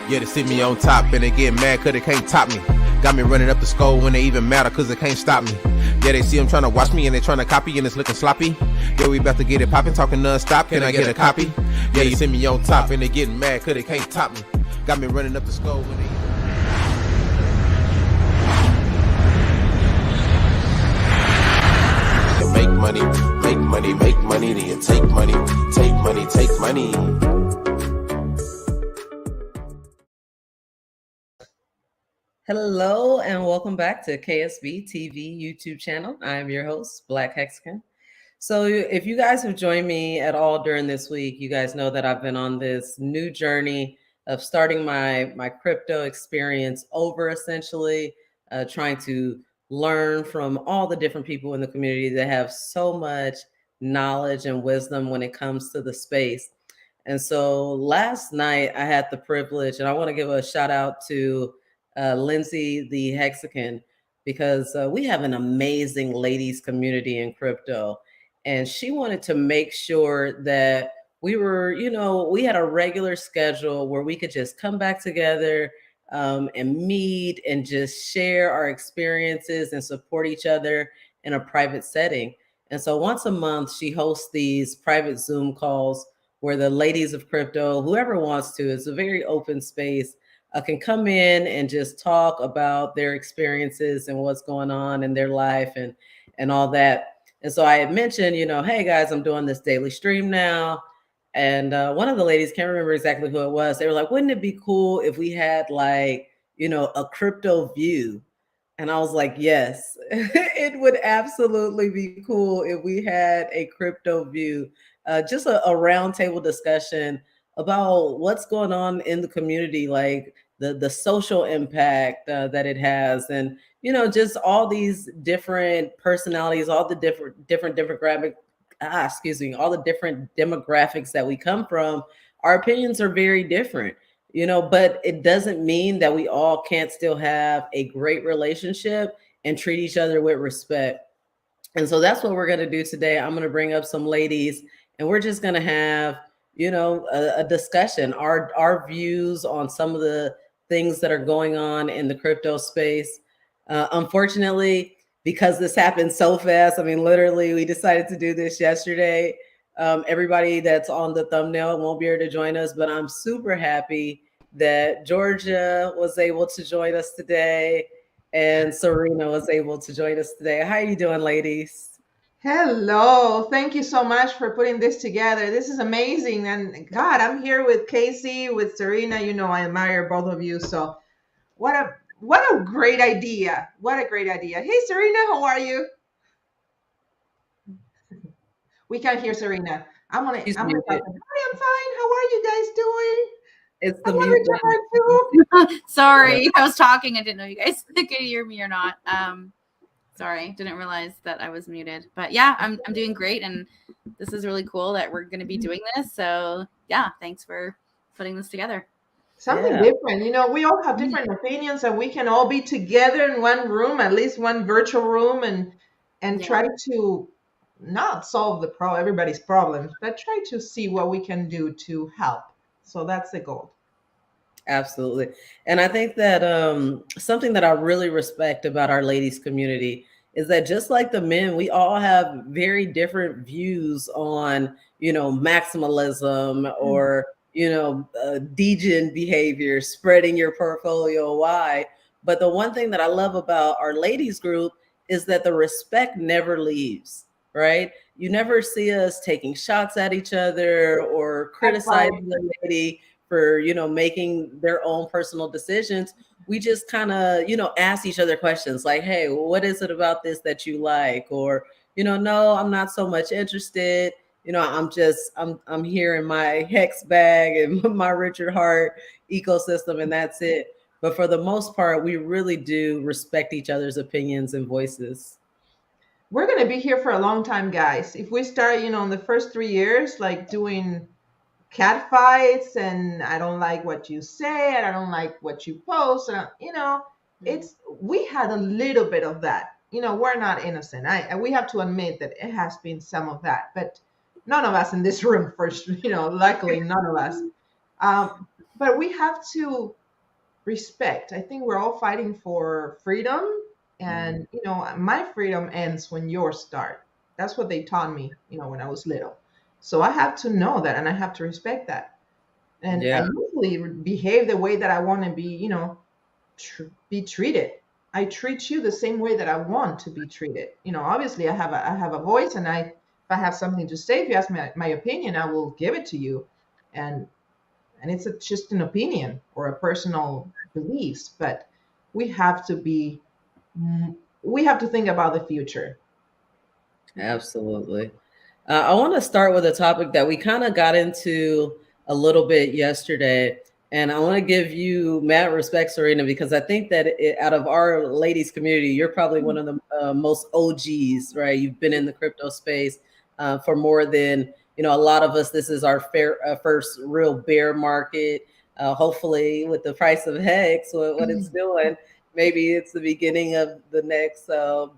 Yeah, they see me on top and they get mad cause they can't top me. Got me running up the skull when they even matter cause they can't stop me. Yeah, they see them trying to watch me and they trying to copy and it's looking sloppy. Yeah, we about to get it poppin', talking non-stop, can I get a copy? Yeah, they see me on top and they getting mad cause they can't top me. Got me running up the skull when they... Make money, make money, make money, then you take money, take money, take money. Hello and welcome back to KSB TV YouTube channel. I'm your host, BlaKC HEXican. So if you guys have joined me at all during this week, you guys know that I've been on this new journey of starting my crypto experience over, essentially trying to learn from all the different people in the community that have so much knowledge and wisdom when it comes to the space. And so last night I had the privilege, and I want to give a shout out to Lindsay the Hexican, because we have an amazing ladies community in crypto. And she wanted to make sure that we were, we had a regular schedule where we could just come back together and meet and just share our experiences and support each other in a private setting. And so once a month, she hosts these private Zoom calls where the ladies of crypto, whoever wants to, it's a very open space, can come in and just talk about their experiences and what's going on in their life and all that. And so I had mentioned, hey guys, I'm doing this daily stream now. And one of the ladies, can't remember exactly who it was, they were like, wouldn't it be cool if we had like, a crypto view? And I was like, yes, it would absolutely be cool if we had a crypto view, just a roundtable discussion about what's going on in the community, like the social impact that it has, and just all these different personalities, all the different demographic, all the different demographics that we come from. Our opinions are very different, but it doesn't mean that we all can't still have a great relationship and treat each other with respect. And so that's what we're going to do today. I'm going to bring up some ladies and we're just going to have, a discussion, our views on some of the things that are going on in the crypto space. Unfortunately, because this happened so fast, I mean, literally, we decided to do this yesterday. Everybody that's on the thumbnail won't be able to join us, but I'm super happy that Georgia was able to join us today and Serena was able to join us today. How are you doing, ladies? Hello. Thank you so much for putting this together. This is amazing. And God, I'm here with Casey, with Serena. I admire both of you. So what a great idea. What a great idea. Hey, Serena, how are you? We can't hear Serena. I'm gonna talk. Hi, I'm fine. How are you guys doing? It's the mute. Sorry, I was talking. I didn't know you guys could hear me or not. Sorry, didn't realize that I was muted. But yeah, I'm doing great, and this is really cool that we're going to be doing this. So yeah, thanks for putting this together. Something different. We all have different opinions, and we can all be together in one room, at least one virtual room, and try to not solve everybody's problems, but try to see what we can do to help. So that's the goal. Absolutely. And I think that something that I really respect about our ladies community is that just like the men, we all have very different views on, maximalism or, degen behavior, spreading your portfolio wide. But the one thing that I love about our ladies group is that the respect never leaves, right? You never see us taking shots at each other or criticizing the lady for, making their own personal decisions. We just kind of, ask each other questions like, hey, what is it about this that you like? Or, no, I'm not so much interested. I'm here in my hex bag and my Richard Hart ecosystem, and that's it. But for the most part, we really do respect each other's opinions and voices. We're going to be here for a long time, guys. If we start, in the first 3 years, like doing cat fights and I don't like what you say and I don't like what you post, we had a little bit of that. We're not innocent. We have to admit that it has been some of that, but none of us in this room, luckily none of us. but we have to respect. I think we're all fighting for freedom, and my freedom ends when yours start. That's what they taught me, when I was little. So I have to know that, and I have to respect that. And I Yeah. usually behave the way that I want to be, be treated. I treat you the same way that I want to be treated. Obviously I have a voice, and if I have something to say, if you ask me my opinion, I will give it to you. And it's just an opinion or a personal beliefs, but we have to be we have to think about the future. Absolutely. I want to start with a topic that we kind of got into a little bit yesterday. And I want to give you mad respect, Serena, because I think that out of our ladies community, you're probably one of the most OGs, right? You've been in the crypto space for more than, a lot of us. This is our first real bear market. Hopefully, with the price of HEX, what it's doing, maybe it's the beginning of the next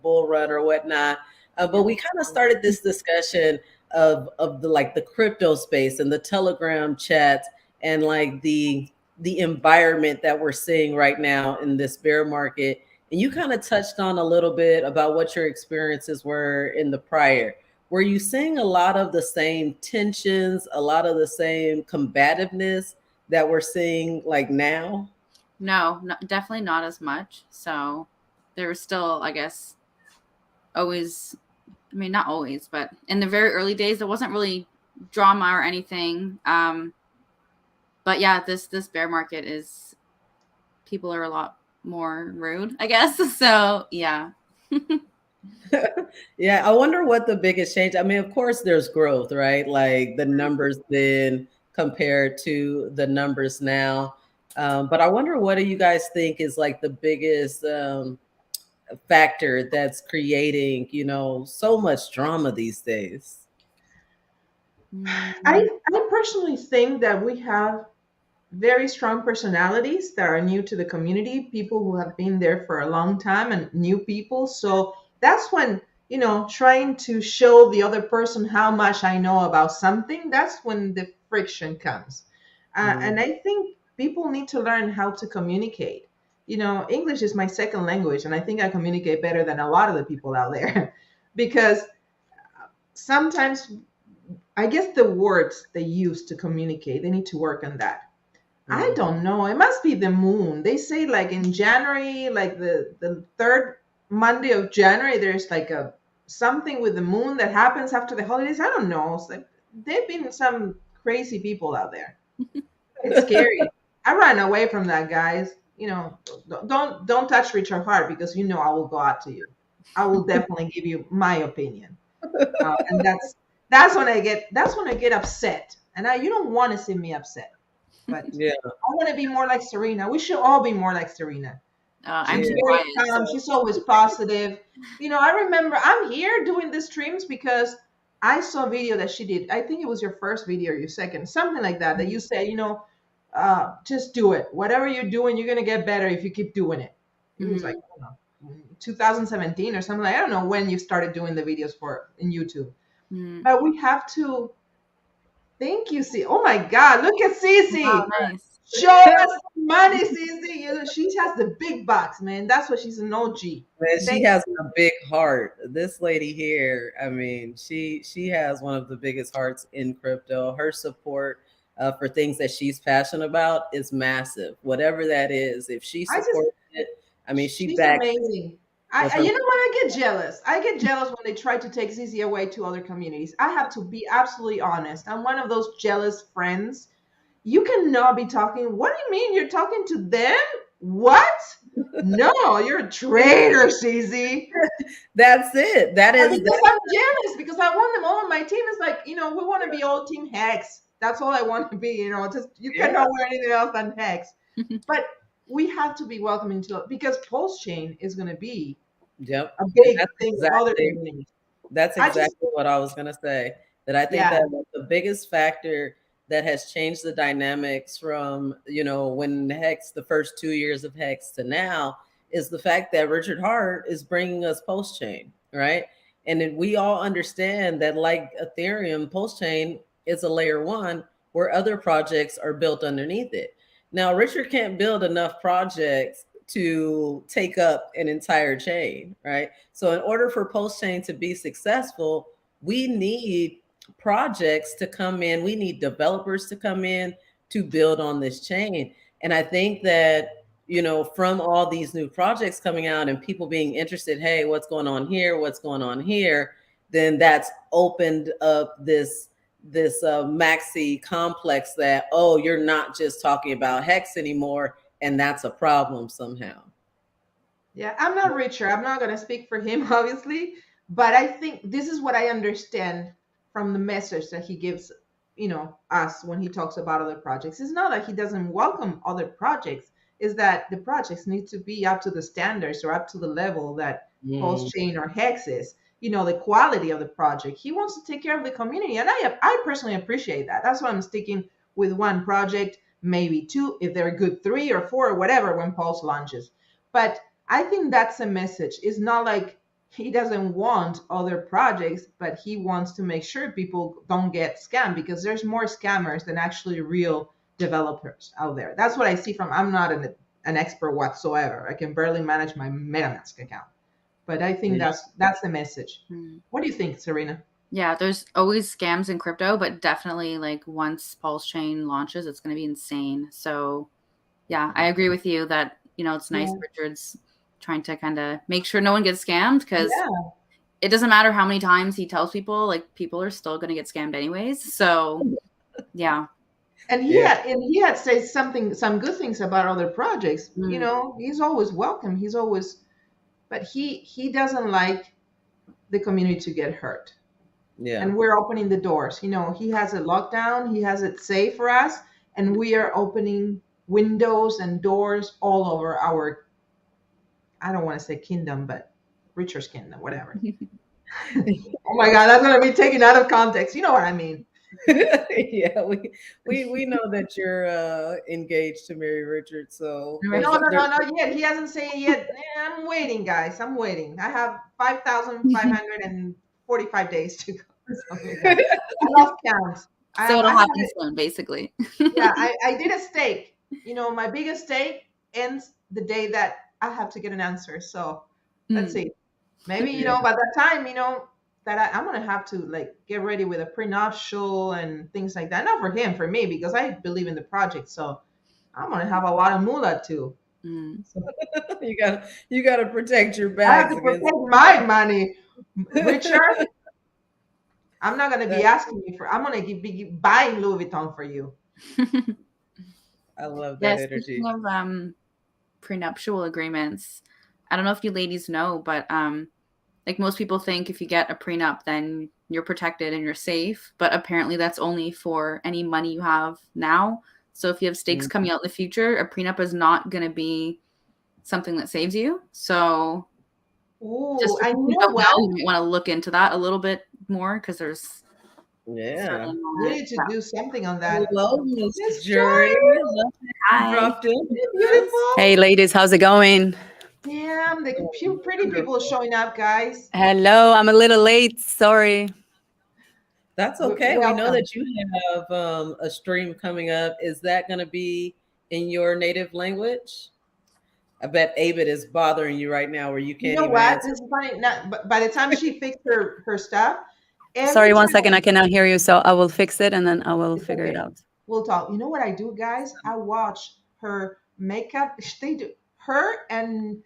bull run or whatnot. But we kind of started this discussion of the like the crypto space and the Telegram chats and like the environment that we're seeing right now in this bear market. And you kind of touched on a little bit about what your experiences were in the prior. Were you seeing a lot of the same tensions, a lot of the same combativeness that we're seeing like now? No, definitely not as much. So there was still, I guess, always, I mean, not always, but in the very early days, there wasn't really drama or anything. But yeah, this bear market is, people are a lot more rude, I guess. So yeah. Yeah, I wonder what the biggest change. I mean, of course, there's growth, right? Like the numbers then compared to the numbers now. But I wonder what do you guys think is like the biggest factor that's creating, so much drama these days? I personally think that we have very strong personalities that are new to the community, people who have been there for a long time, and new people. So that's when, trying to show the other person how much I know about something, that's when the friction comes. And I think people need to learn how to communicate. English is my second language, and I think I communicate better than a lot of the people out there because sometimes I guess the words they use to communicate, they need to work on that. I don't know. It must be the moon. They say like in January, like the third Monday of January, there's like a something with the moon that happens after the holidays. I don't know. It's like, they've been some crazy people out there. It's scary. I ran away from that, guys. Don't touch Richard Hart because I will go out to you. I will definitely give you my opinion, and that's when I get upset, and you don't want to see me upset. But Yeah. I want to be more like Serena. We should all be more like Serena. I'm She's too very quiet. calm. So. She's always positive. I remember I'm here doing the streams because I saw a video that she did. I think it was your first video or your second, something like that, that you said, just do it. Whatever you're doing, you're going to get better if you keep doing it. It was like, 2017 or something. I don't know when you started doing the videos in YouTube. But we have to. Thank you, C. Oh my God, look at Cece. Oh, nice. Show us money, Cece. She has the big box, man. That's why she's an OG. Man, she has a big heart. This lady here, I mean, she has one of the biggest hearts in crypto. Her support for things that she's passionate about is massive. Whatever that is, if she supports it, I mean, she she's backs amazing. with her. You know what? I get jealous. I get jealous when they try to take Cece away to other communities. I have to be absolutely honest. I'm one of those jealous friends. You cannot be talking. What do you mean you're talking to them? What? No, you're a traitor, Cece. That's it. That is Because I'm jealous because I want them all on my team. It's like, we want to be all team Hex. That's all I want to be, just you cannot wear anything else than Hex. But we have to be welcoming to it because Pulse Chain is going to be Yep. a big That's thing with other exactly, communities. that's exactly what I was going to say. That I think Yeah. that the biggest factor that has changed the dynamics from, when Hex, the first 2 years of Hex to now, is the fact that Richard Hart is bringing us Post Chain, right? And then we all understand that, like Ethereum, Post Chain is a layer one where other projects are built underneath it. Now, Richard can't build enough projects to take up an entire chain, right? So in order for Pulse Chain to be successful, we need projects to come in. We need developers to come in to build on this chain. And I think that, you know, from all these new projects coming out and people being interested, hey, what's going on here? What's going on here? Then that's opened up this maxi complex that, oh, you're not just talking about Hex anymore, and that's a problem somehow. Yeah, I'm not Richard. I'm not going to speak for him, obviously, but I think this is what I understand from the message that he gives, you know, us when he talks about other projects. It's not that he doesn't welcome other projects, is that the projects need to be up to the standards or up to the level that Pulse Chain or Hex is. You know, the quality of the project. He wants to take care of the community, and I personally appreciate that. That's why I'm sticking with one project, maybe two, if they're good, 3 or 4 or whatever when Pulse launches. But I think that's a message. It's not like he doesn't want other projects, but he wants to make sure people don't get scammed, because there's more scammers than actually real developers out there. That's what I see from. I'm not an expert whatsoever. I can barely manage my MetaMask account. But I think that's the message. What do you think, Serena? Yeah, there's always scams in crypto, but definitely like once Pulse Chain launches, it's going to be insane. So yeah, I agree with you that, you know, it's nice Richard's trying to kind of make sure no one gets scammed, because it doesn't matter how many times he tells people, like people are still going to get scammed anyways. So yeah. And he had said some good things about other projects. You know, he's always welcome. He's always. But he doesn't like the community to get hurt. Yeah. And we're opening the doors. You know, he has a lockdown. He has it safe for us. And we are opening windows and doors all over our, I don't want to say kingdom, but Richard's kingdom, whatever. Oh my God, that's going to be taken out of context. You know what I mean. Yeah, we know that you're engaged to marry Richard, so no yet. He hasn't said it yet. I'm waiting, guys. I'm waiting. I have 5,545 days to go. I lost count. So it'll happen soon, basically. Yeah, I did a stake. You know, my biggest stake ends the day that I have to get an answer. So let's see. Maybe, you know, by that time, you know, that I'm going to have to like get ready with a prenuptial and things like that. Not for him, for me, because I believe in the project. So I'm going to have a lot of moolah too. So, you got to protect your bags. I have to protect my money, Richard. I'm not going to be asking you for. I'm going to be buying Louis Vuitton for you. I love that energy. Speaking of prenuptial agreements, I don't know if you ladies know, but like most people think if you get a prenup, then you're protected and you're safe. But apparently that's only for any money you have now. So if you have stakes coming out in the future, a prenup is not going to be something that saves you. So just I know you might want to look into that a little bit more, because there's we need to do something on that. Hello, Miss Jury. Hi. Beautiful. Hey, ladies, how's it going? Damn, the few pretty people showing up, guys. Hello, I'm a little late. Sorry. That's okay. We know that you have a stream coming up. Is that going to be in your native language? I bet Abed is bothering you right now, where you can't. You know what? This is funny. By the time she fixed her stuff. Sorry, 1 second. I cannot hear you, so I will fix it and then I will figure it out. We'll talk. You know what I do, guys? I watch her makeup. They do her and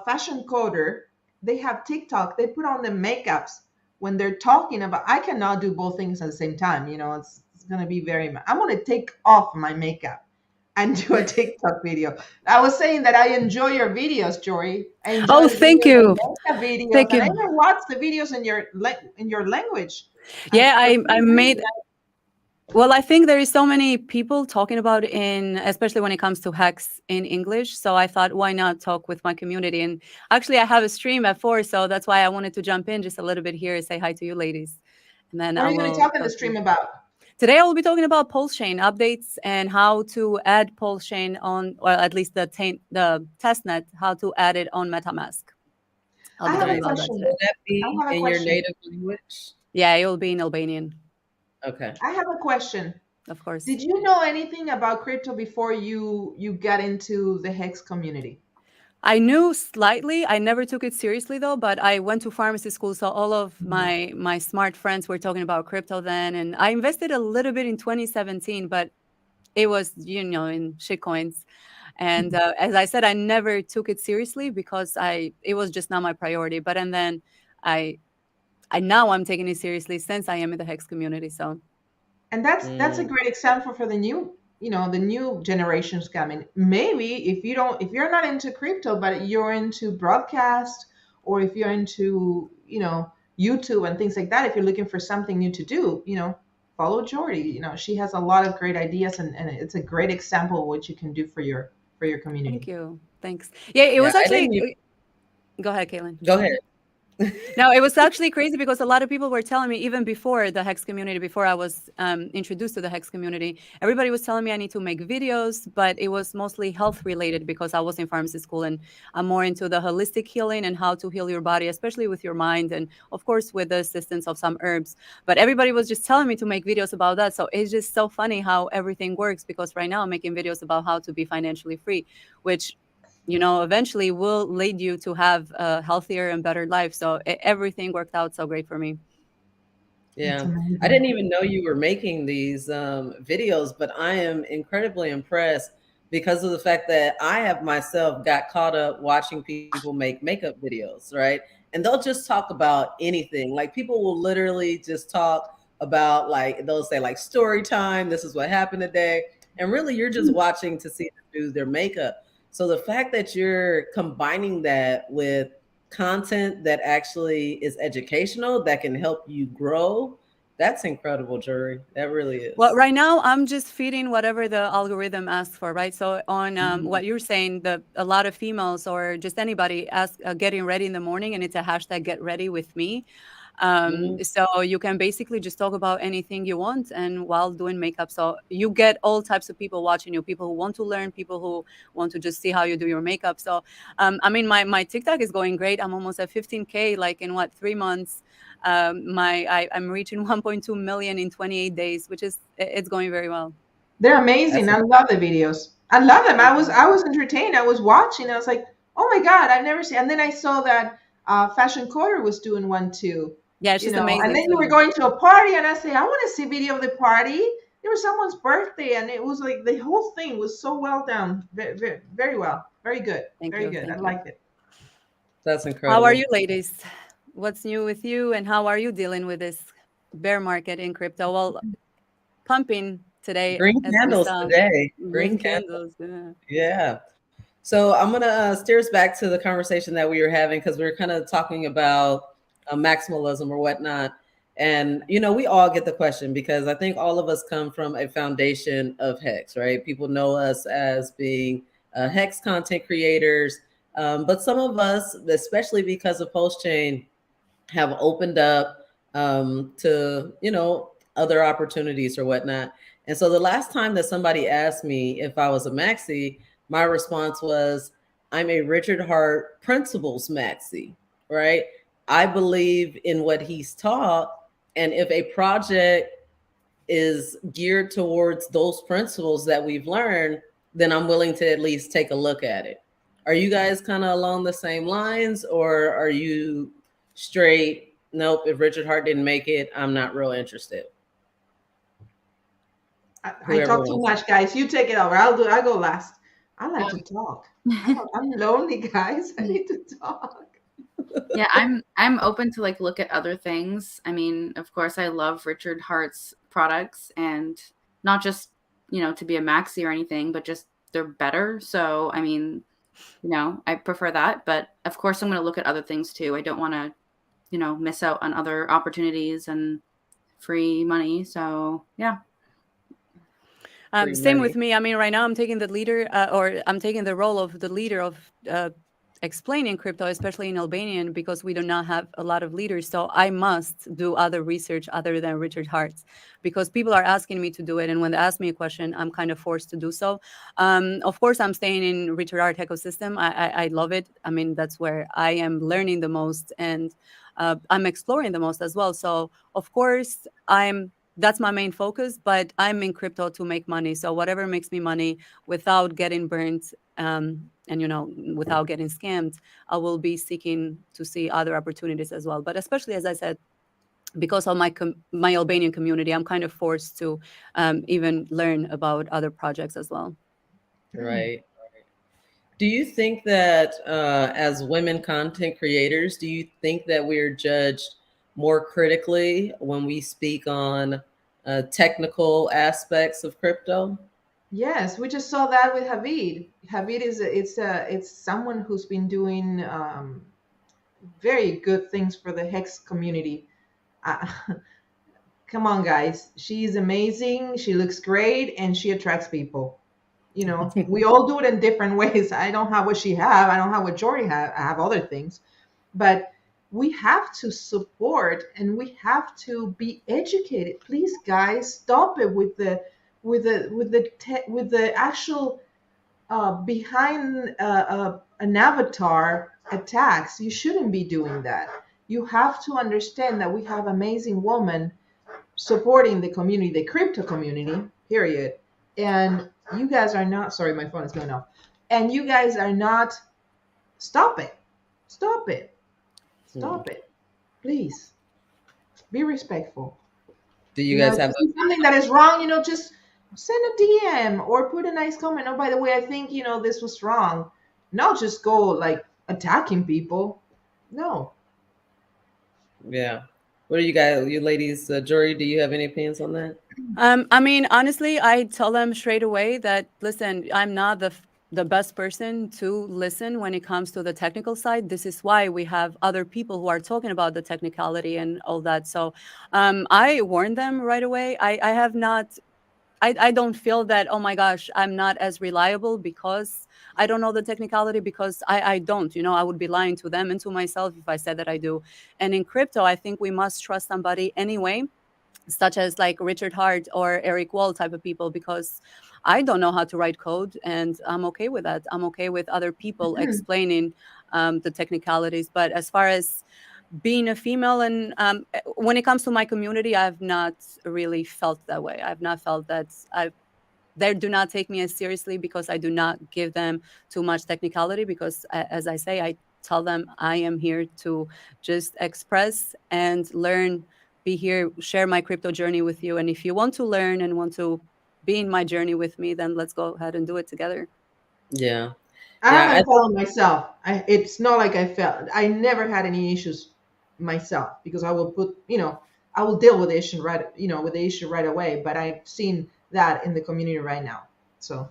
Fashion Coder. They have TikTok. They put on the makeups when they're talking about. I cannot do both things at the same time. You know, it's gonna be very. I'm gonna take off my makeup and do a TikTok video. I was saying that I enjoy your videos, Jory. Oh, thank you. Videos, thank you. I even watch the videos in your language. Yeah, I made. Well, I think there is so many people talking about especially when it comes to Hex in English. So I thought, why not talk with my community? And actually, I have a stream at 4, so that's why I wanted to jump in just a little bit here and say hi to you, ladies. And then what are you going to talk in the stream about? Today, I will be talking about Pulse Chain updates and how to add Pulse Chain on, or at least the testnet, how to add it on MetaMask. I have a question. Will that be in your native language? Yeah, it will be in Albanian. Okay. I have a question. of course. Did you know anything about crypto before you got into the Hex community? I knew slightly. I never took it seriously though, but I went to pharmacy school, so all of my smart friends were talking about crypto then, and I invested a little bit in 2017, but it was, in shitcoins. And as I said, I never took it seriously because it was just not my priority. But and then I now I'm taking it seriously since I am in the Hex community. So And that's a Mm. great example for the new, the new generations coming. Maybe if you're not into crypto, but you're into broadcast, or if you're into, YouTube and things like that, if you're looking for something new to do, follow Jordy. She has a lot of great ideas, and it's a great example of what you can do for your thank community. you. Thanks. Yeah, it Yeah, was I didn't actually. even Go ahead, Caitlin. go ahead. No, it was actually crazy because a lot of people were telling me, even before the Hex community, before I was introduced to the Hex community, everybody was telling me I need to make videos, but it was mostly health related because I was in pharmacy school and I'm more into the holistic healing and how to heal your body, especially with your mind and, of course, with the assistance of some herbs. But everybody was just telling me to make videos about that. So it's just so funny how everything works, because right now I'm making videos about how to be financially free, which eventually will lead you to have a healthier and better life. So everything worked out so great for me. That's Yeah. I amazing. didn't even know you were making these videos, but I am incredibly impressed because of the fact that I have myself got caught up watching people make makeup videos, right? And they'll just talk about anything. Like people will literally just talk about, like, they'll say like story time, this is what happened today. And really you're just watching to see them do their makeup. So the fact that you're combining that with content that actually is educational, that can help you grow, that's incredible, Jury. That really Well, is. right now I'm just feeding whatever the algorithm asks for, right? So on Mhm. what you're saying, a lot of females or just anybody ask getting ready in the morning, and it's a hashtag get ready with me. Mhm. So you can basically just talk about anything you want and while doing makeup. So you get all types of people watching you, people who want to learn, people who want to just see how you do your makeup. So I mean, my TikTok is going great. I'm almost at 15K, like in what, 3 months. I'm reaching 1.2 million in 28 days, which is it's going very well. They're That's amazing. I love the videos. I love them. I was entertained. I was watching. I was like, oh my god, I've never seen. And then I saw that Fashion Quarter was doing one too. Yeah, she's And amazing then you were too. going to a party, and I say, I want to see video of the party. There was someone's birthday, and it was like the whole thing was so well done. Very, very, very well. Very good. Thank Very you, good. I thank you. liked it. that's How are you, incredible. ladies? What's new with you, and how are you dealing with this bear market in crypto? Well, pumping today, Green as we candles saw. today. Green Green candles. candles. Yeah. Yeah. So I'm gonna steer us back to the conversation that we were having, because we were kind of talking about maximalism or whatnot. And we all get the question, because I think all of us come from a foundation of Hex, right? People know us as being Hex content creators, but some of us, especially because of Post Chain, have opened up to other opportunities or whatnot. And so the last time that somebody asked me if I was a maxi, my response was, I'm a Richard Hart principles maxi, right? I believe in what he's taught, and if a project is geared towards those principles that we've learned, then I'm willing to at least take a look at it. Are you guys kind of along the same lines, or are you straight, nope, if Richard Hart didn't make it, I'm not real interested? I Whoever talk too wants. much, guys. You take it over. I'll go last. I like to Um, talk. I'm lonely, guys. I need to talk. Yeah, I'm open to like look at other things. I mean, of course, I love Richard Hart's products, and not just to be a maxi or anything, but just they're better. So I mean, I prefer that. But of course, I'm going to look at other things too. I don't want to miss out on other opportunities and free money. So yeah. Free Same with money. me. I mean, right now I'm taking the leader, or I'm taking the role of the leader of explaining crypto, especially in Albanian, because we do not have a lot of leaders. So I must do other research other than Richard Hart's, because people are asking me to do it. And when they ask me a question, I'm kind of forced to do so. Of course, I'm staying in Richard Hart ecosystem. I love it. I mean, that's where I am learning the most, and I'm exploring the most as well. So of course, I'm that's my main focus, but I'm in crypto to make money. So whatever makes me money without getting burnt, and without getting scammed, I will be seeking to see other opportunities as well. But especially, as I said, because of my Albanian community, I'm kind of forced to even learn about other projects as well. Right. Do you think that as women content creators, do you think that we're judged more critically when we speak on technical aspects of crypto? Yes, we just saw that with Havid. Havid it's someone who's been doing very good things for the Hex community. Uh, come on, guys, she's amazing. She looks great, and she attracts people. We all do it in different ways. I don't have what she have. I don't have what Jory have. I have other things, but we have to support and we have to be educated. Please, guys, stop it with the actual behind an avatar attacks. You shouldn't be doing that. You have to understand that we have amazing women supporting the community, the crypto community, period. And you guys are not, sorry, my phone is going off. And you guys are not, stop it. Stop it. Stop it. Please. Be respectful. Do you guys have something that is wrong, just send a DM or put a nice comment. Oh, by the way, I think, this was wrong. Not just go like attacking people. No. Yeah. What do you ladies, Jory, do you have any opinions on that? I mean, honestly, I tell them straight away that, listen, I'm not the best person to listen when it comes to the technical side. This is why we have other people who are talking about the technicality and all that. So I warn them right away. I don't feel that, oh my gosh, I'm not as reliable because I don't know the technicality, because I don't, I would be lying to them and to myself if I said that I do. And in crypto, I think we must trust somebody anyway, such as like Richard Hart or Eric Wall type of people, because I don't know how to write code, and I'm okay with that. I'm okay with other people explaining the technicalities. But as far as being a female, and when it comes to my community, I've not really felt that way. I've not felt that they do not take me as seriously because I do not give them too much technicality, because as I say, I tell them I am here to just express and learn, be here, share my crypto journey with you. And if you want to learn and want to be in my journey with me, then let's go ahead and do it together. Yeah. I haven't felt myself. It's not like I felt. I never had any issues myself, because I will I will deal with the issue right away. But I've seen that in the community right now. So.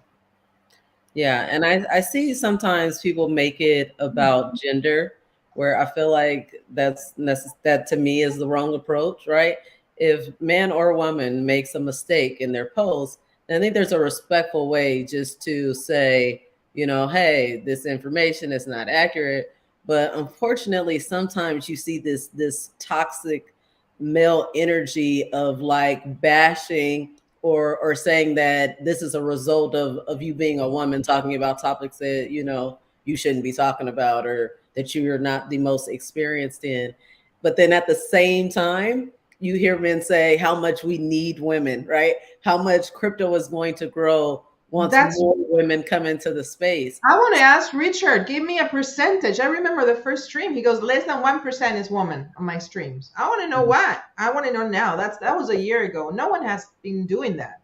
Yeah, and I see sometimes people make it about gender, where I feel like that to me is the wrong approach, right? If man or woman makes a mistake in their post, I think there's a respectful way just to say, hey, this information is not accurate. But unfortunately, sometimes you see this toxic male energy of like bashing or saying that this is a result of you being a woman talking about topics that, you shouldn't be talking about, or that you're not the most experienced in. But then at the same time, you hear men say how much we need women, right? How much crypto is going to grow once more women come into the space. I want to ask Richard, give me a percentage. I remember the first stream, he goes, less than 1% is woman on my streams. I want to know what. I want to know now. That was a year ago. No one has been doing that.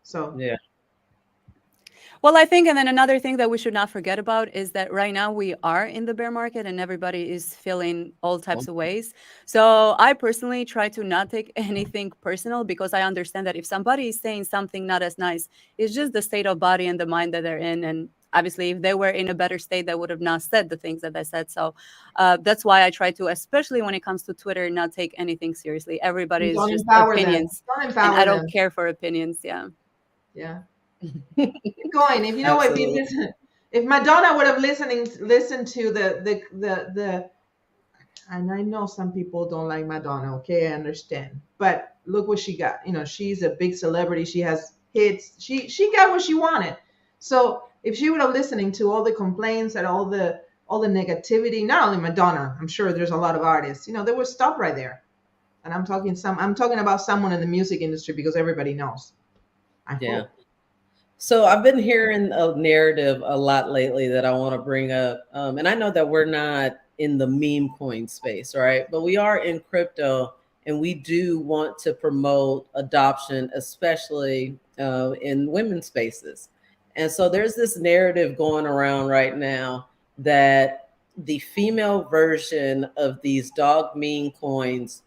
So yeah. Well, I think, and then another thing that we should not forget about is that right now we are in the bear market and everybody is feeling all types of ways. So I personally try to not take anything personal, because I understand that if somebody is saying something not as nice, it's just the state of body and the mind that they're in. And obviously, if they were in a better state, they would have not said the things that they said. So that's why I try to, especially when it comes to Twitter, not take anything seriously. Everybody is just opinions. And I don't care for opinions. Yeah. Yeah. Keep going. If you know, if Madonna would have listened to the and I know some people don't like Madonna, okay, I understand, but look what she got. She's a big celebrity, she has hits, she got what she wanted. So if she would have listening to all the complaints and all the negativity, not only Madonna, I'm sure there's a lot of artists, they would stop right there. And I'm talking about someone in the music industry because everybody knows. I hope. So I've been hearing a narrative a lot lately that I want to bring up. And I know that we're not in the meme coin space, right? But we are in crypto, and we do want to promote adoption, especially in women's spaces. And so there's this narrative going around right now that the female version of these dog meme coins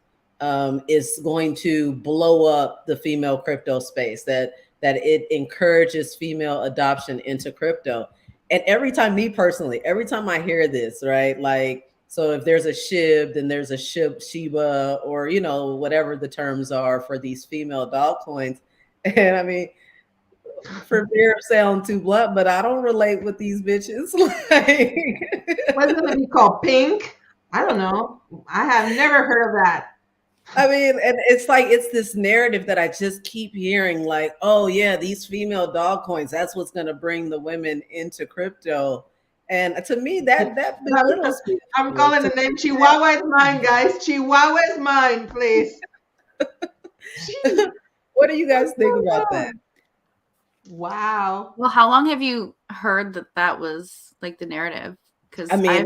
is going to blow up the female crypto space, that it encourages female adoption into crypto. And every time, me personally, every time I hear this, right? Like, so if there's a SHIB, then there's a Shiba, or, you know, whatever the terms are for these female dog coins. And I mean, for fear of sounding too blunt, but I don't relate with these bitches. Like, What's it going to be called? Pink? I don't know. I have never heard of that. I mean, and it's like, it's this narrative that I just keep hearing, like, oh yeah, these female dog coins, that's what's going to bring the women into crypto. And to me, that belittles me. I'm calling the name Chihuahua is mine, guys. Chihuahua is mine, please. What do you guys think about that? Wow. Well, how long have you heard that was like the narrative? Because I mean, I've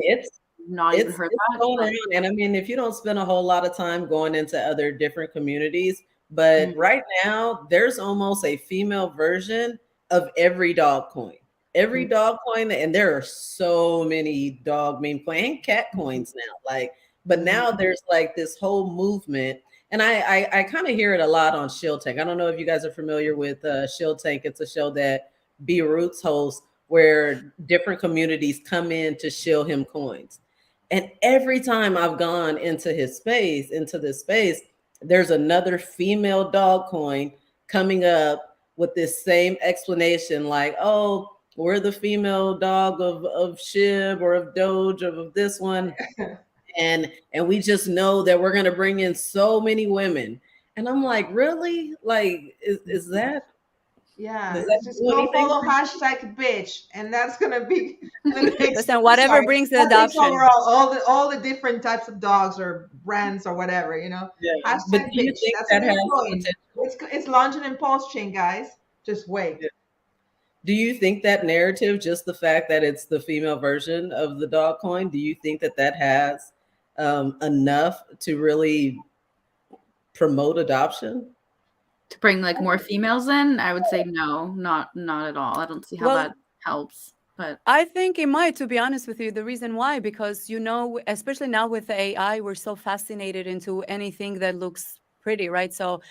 not even heard that. Going around. And I mean, if you don't spend a whole lot of time going into other different communities, but right now there's almost a female version of every dog coin. Every dog coin, and there are so many dog meme coins and cat coins now. Like, but now there's like this whole movement, and I kind of hear it a lot on Shield Tank. I don't know if you guys are familiar with Shield Tank. It's a show that B Roots hosts, where different communities come in to shill him coins. And every time I've gone into this space, there's another female dog coin coming up with this same explanation, like, oh, we're the female dog of Shib or of Doge of this one. And we just know that we're going to bring in so many women. And I'm like, really? Like, is that? Yeah, just go follow hashtag bitch, and that's gonna be the next. Listen, whatever brings the adoption. All the different types of dogs or brands or whatever, you know. Yeah. Hashtag But do you bitch. think That's that has potential? It's launching in pulse chain, guys. Just wait. Yeah. Do you think that narrative, just the fact that it's the female version of the dog coin, do you think that has enough to really promote adoption? To bring like more females in, I would say no, not at all. I don't see how that helps. But I think it might, to be honest with you. The reason why, because, you know, especially now with the AI, we're so fascinated into anything that looks pretty, right? So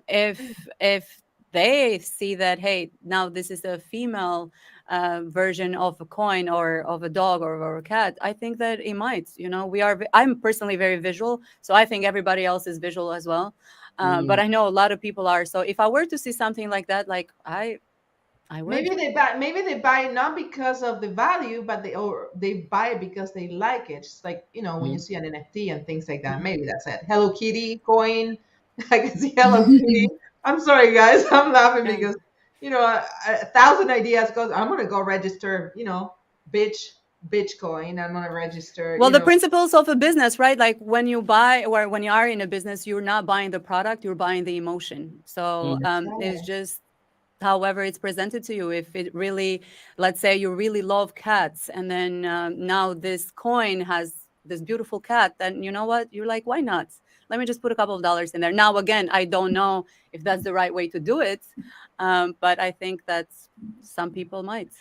if they see that, hey, now this is a female version of a coin or of a dog or a cat, I think that it might, you know, I'm personally very visual, so I think everybody else is visual as well. But I know a lot of people are. So if I were to see something like that, like I would. Maybe they buy it not because of the value, but they buy it because they like it. Just like, you know, when you see an NFT and things like that. Maybe that's it. Hello Kitty coin. I can see Hello Kitty. I'm sorry, guys. I'm laughing because, you know, a thousand ideas goes. I'm gonna go register. You know, Bitcoin. I'm gonna register. Well, the principles of a business, right? Like when you buy or when you are in a business, you're not buying the product, you're buying the emotion. So it's just however it's presented to you. If it really, let's say you really love cats, and then now this coin has this beautiful cat, then you know what? You're like, why not? Let me just put a couple of dollars in there. Now, again, I don't know if that's the right way to do it, but I think that some people might.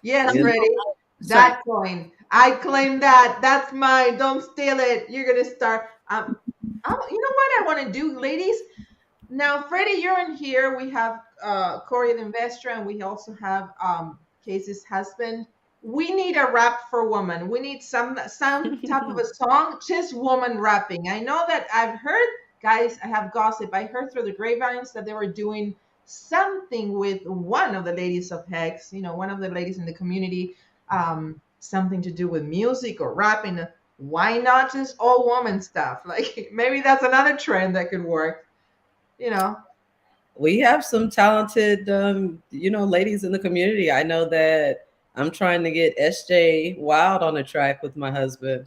Yes, Freddie. That coin, I claim that. That's mine. Don't steal it. You're gonna start. You know what I want to do, ladies? Now, Freddie, you're in here. We have Corey the investor, and we also have Casey's husband. We need a rap for woman. We need some type of a song, just woman rapping. I know that I've heard, guys. I have gossip. I heard through the grapevines that they were doing something with one of the ladies of HEX. You know, one of the ladies in the community. Something to do with music or rapping. Why not just all woman stuff? Like maybe that's another trend that could work. You know, we have some talented, you know, ladies in the community. I know that I'm trying to get SJ Wild on a track with my husband.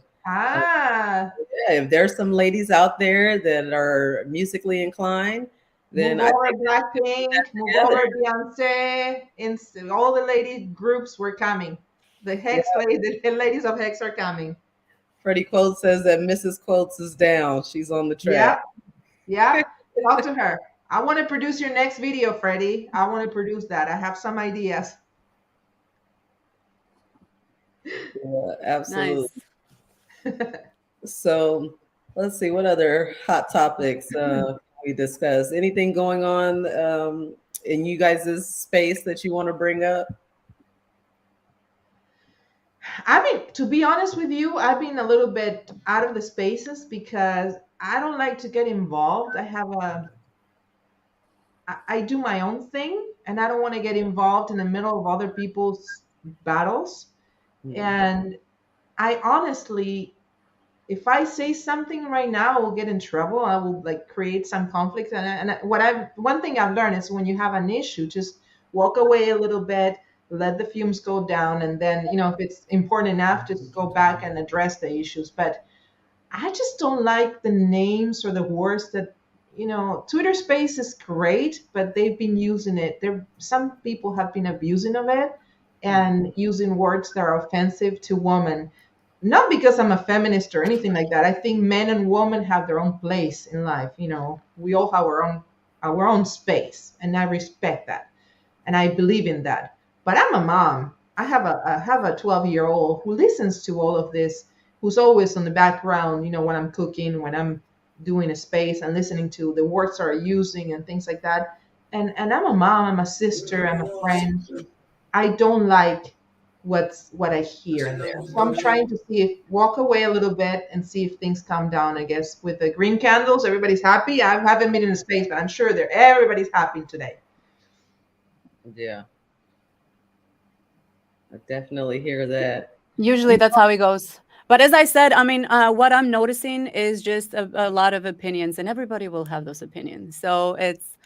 yeah, if there's some ladies out there that are musically inclined, then Move I over think Blackpink, move together. over Beyonce. All the lady groups were coming. The Hex ladies, the ladies of Hex are coming. Freddie Quotes says that Mrs. Quotes is down. She's on the track. Yep, yep. Talk to her. I want to produce your next video, Freddie. I want to produce that. I have some ideas. Yeah, absolutely. Nice. So let's see what other hot topics we discuss. Anything going on in you guys' space that you want to bring up? I mean, to be honest with you, I've been a little bit out of the spaces because I don't like to get involved. I do my own thing and I don't want to get involved in the middle of other people's battles. And I honestly, if I say something right now, I will get in trouble. I will like create some conflict. And one thing I've learned is when you have an issue, just walk away a little bit, let the fumes go down, and then if it's important enough, just go back and address the issues. But I just don't like the names or the words that Twitter Space is great, but they've been using it. Some people have been abusing of it and using words that are offensive to women. Not because I'm a feminist or anything like that. I think men and women have their own place in life. We all have our own space, and I respect that, and I believe in that. But I'm a mom. I have a 12-year-old who listens to all of this, who's always on the background. When I'm cooking, when I'm doing a space, and listening to the words that are using and things like that. And I'm a mom. I'm a sister. I'm a friend. I don't like what I hear in there. So I'm trying to walk away a little bit and see if things calm down. I guess with the green candles, everybody's happy. I haven't been in a space, but I'm sure everybody's happy today. Yeah. I definitely hear that. Usually that's how it goes. But as I said, I mean, what I'm noticing is just a lot of opinions, and everybody will have those opinions. So it's,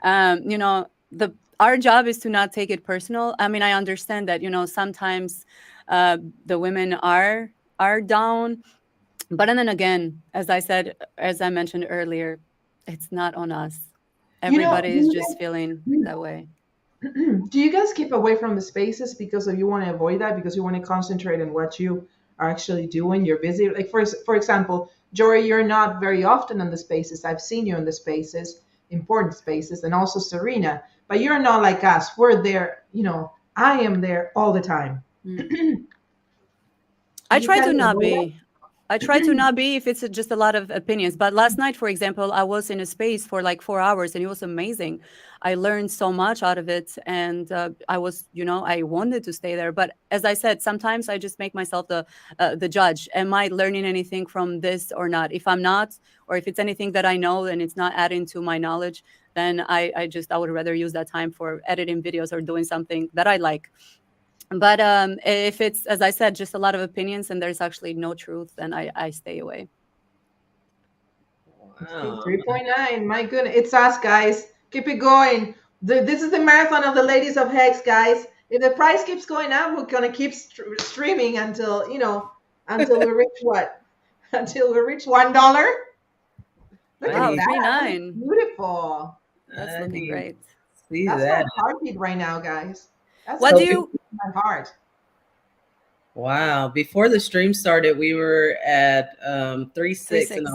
our job is to not take it personal. I mean, I understand that, sometimes the women are down, but then again, as I mentioned earlier, it's not on us. Everybody is just feeling that way. Do you guys keep away from the spaces because you want to avoid that, because you want to concentrate on what you are actually doing? You're busy. Like for example, Jory, you're not very often in the spaces. I've seen you in the spaces, important spaces, and also Serena. But you're not like us. We're there. I am there all the time. I try to not be. I try to not be if it's just a lot of opinions. But last night, for example, I was in a space for like 4 hours and it was amazing. I learned so much out of it. And I was, I wanted to stay there. But as I said, sometimes I just make myself the judge. Am I learning anything from this or not? If I'm not, or if it's anything that I know and it's not adding to my knowledge, then I would rather use that time for editing videos or doing something that I like. But if it's, as I said, just a lot of opinions and there's actually no truth, then I stay away. Wow. 3.9. My goodness. It's us, guys. Keep it going. This is the marathon of the ladies of Hex, guys. If the price keeps going up, we're going to keep streaming until we reach what? Until we reach $1. Look Wow, at that. 3.9. Beautiful. That's looking great. See That's that. my heartbeat right now, guys. That's What do you? my heart. Wow. Before the stream started, we were at 3.6, and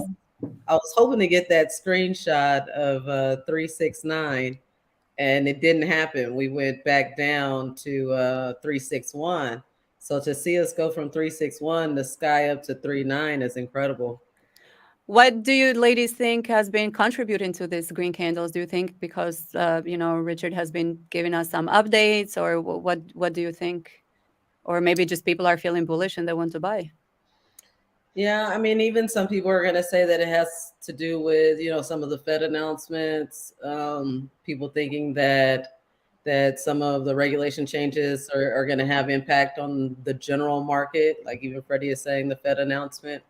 I was hoping to get that screenshot of 3.69, and it didn't happen. We went back down to 3.61. So to see us go from 3.61 to sky up to 3.9 is incredible. What do you ladies think has been contributing to these green candles? Do you think because Richard has been giving us some updates, or what do you think? Or maybe just people are feeling bullish and they want to buy? Yeah, I mean, even some people are going to say that it has to do with some of the Fed announcements. People thinking that some of the regulation changes are going to have impact on the general market, like even Freddie is saying the Fed announcement.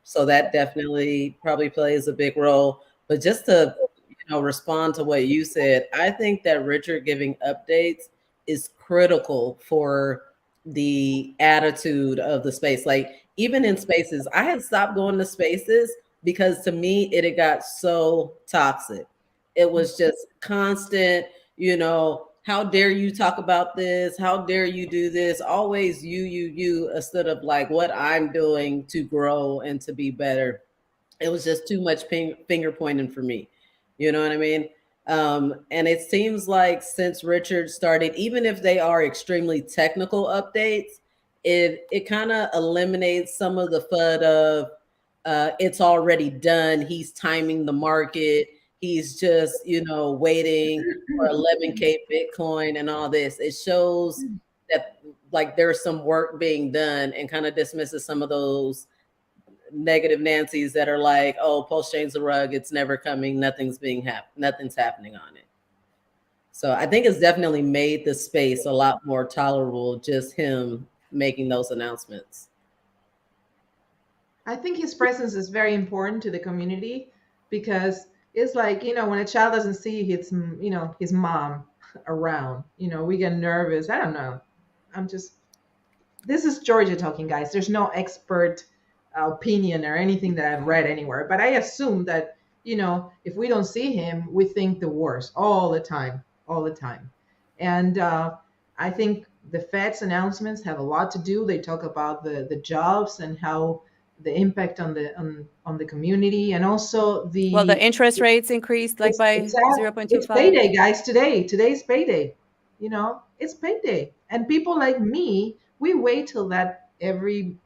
So that definitely probably plays a big role. But just to respond to what you said, I think that Richard giving updates is critical for the attitude of the space. Like even in spaces, I had stopped going to spaces because to me it had got so toxic. It was just constant, you know, how dare you talk about this? How dare you do this? Always you, instead of like what I'm doing to grow and to be better. It was just too much finger pointing for me. You know what I mean? And it seems like since Richard started, even if they are extremely technical updates, it kind of eliminates some of the FUD of it's already done. He's timing the market. He's just, you know, waiting for 11K Bitcoin and all this. It shows that like there's some work being done and kind of dismisses some of those negative Nancy's that are like, oh, post change the rug, it's never coming, nothing's happening on it. So I think it's definitely made the space a lot more tolerable, just him making those announcements. I think his presence is very important to the community because it's like, you know, when a child doesn't see his, you know, his mom around, you know, we get nervous. I don't know. This is Georgia talking, guys. There's no expert opinion or anything that I've read anywhere, but I assume that, you know, if we don't see him, we think the worst all the time. And I think the Fed's announcements have a lot to do. They talk about the jobs and how the impact on the community, and also the interest rates increased like by 0.25. It's payday, guys. Today's payday. You know, it's payday, and people like me, we wait till that every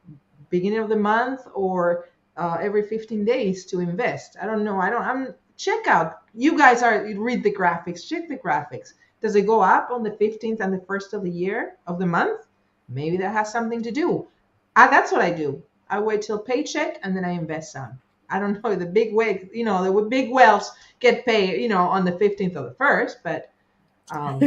beginning of the month or every 15 days to invest. I don't know. I'm check out. You guys read the graphics. Check the graphics. Does it go up on the 15th and the 1st of the year of the month? Maybe that has something to do. That's what I do. I wait till paycheck and then I invest some. I don't know, the big way, you know, the big whales get paid, you know, on the 15th or the 1st, but I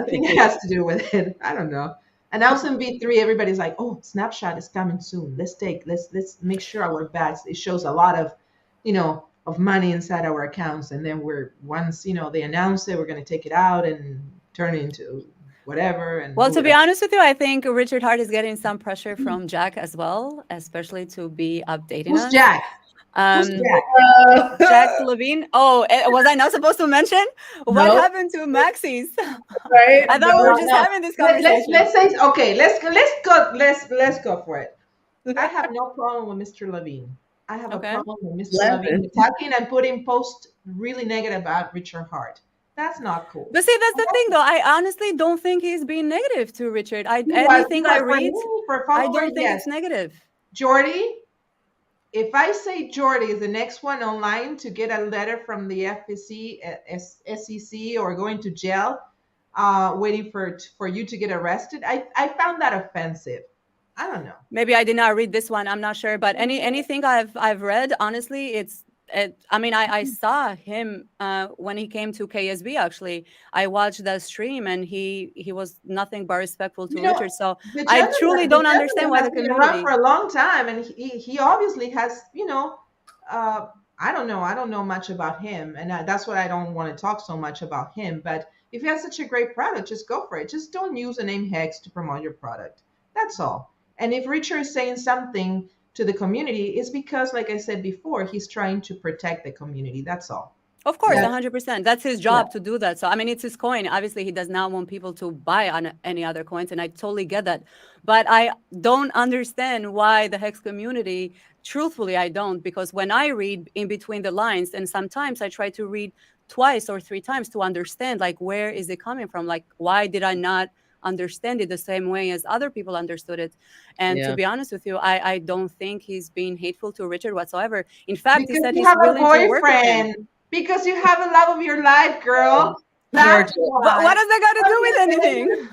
think it has to do with it. I don't know. And also in V3, everybody's like, oh, snapshot is coming soon. Let's make sure our bags, it shows a lot of, you know, of money inside our accounts. And then once, you know, they announce it, we're going to take it out and turn it into whatever. And well, to be honest with you, I think Richard Hart is getting some pressure from Jack as well, especially to be updating Who's us. Jack? Jack Levine. Oh, was I not supposed to mention what happened to Maxis? Right? I thought we were just having this conversation. Let's say okay. Let's go for it. I have no problem with Mr. Levine. I have a problem with Mr. Levine talking and putting posts really negative about Richard Hart. That's not cool. But see, that's the thing, though. I honestly don't think he's being negative to Richard. Anything I read, I don't think it's negative. Jordy, if I say Jordy is the next one online to get a letter from the SEC or going to jail, waiting for you to get arrested, I found that offensive. I don't know. Maybe I did not read this one. I'm not sure. But anything I've read, honestly, I mean, I saw him when he came to KSB. Actually, I watched that stream, and he was nothing but respectful to Richard. So I truly don't understand why the community. Around for a long time, and he obviously has, you know, I don't know much about him, and that's what I don't want to talk so much about him. But if he has such a great product, just go for it. Just don't use the name Hex to promote your product. That's all. And if Richard is saying something to the community, it's because, like I said before, he's trying to protect the community. That's all. Of course, 100%. That's his job to do that. So, I mean, it's his coin. Obviously, he does not want people to buy on any other coins, and I totally get that. But I don't understand why the Hex community, truthfully, I don't, because when I read in between the lines, and sometimes I try to read twice or three times to understand, like, where is it coming from? Like, why did I not understand it the same way as other people understood it? And to be honest with you, I don't think he's being hateful to Richard whatsoever. In fact, he said he's willing to work with him. Because you have a love of your life, girl. What does that got to do with anything?